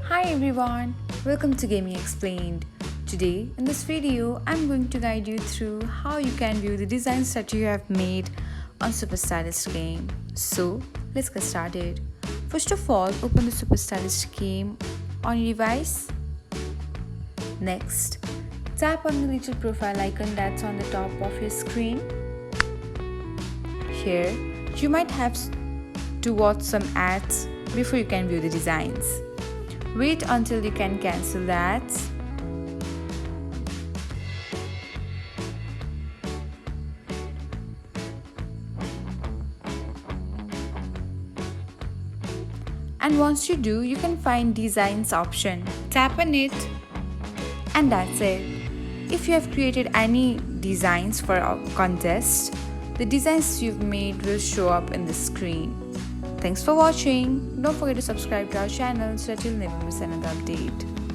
Hi everyone, welcome to Gaming Explained. Today in this video I'm going to guide you through how you can view the designs that you have made on Superstylist game. So let's get started. First of all, open the Superstylist game on your device. Next, tap on the little profile icon that's on the top of your screen. Here, you might have to watch some ads before you can view the designs. Wait until you can cancel the ads. And once you do, you can find designs option. Tap on it and that's it. If you have created any designs for a contest, the designs you've made will show up in the screen. Thanks for watching. Don't forget to subscribe to our channel so that you'll never miss another update.